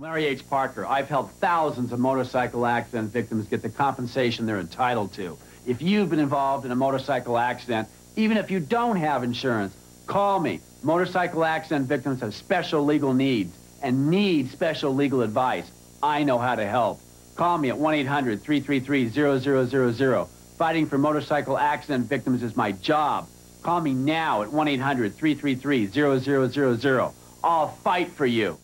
Larry H. Parker. I've helped thousands of motorcycle accident victims get the compensation they're entitled to. If you've been involved in a motorcycle accident, even if you don't have insurance, call me. Motorcycle accident victims have special legal needs and need special legal advice. I know how to help. Call me at 1-800-333-0000. Fighting for motorcycle accident victims is my job. Call me now at 1-800-333-0000. I'll fight for you.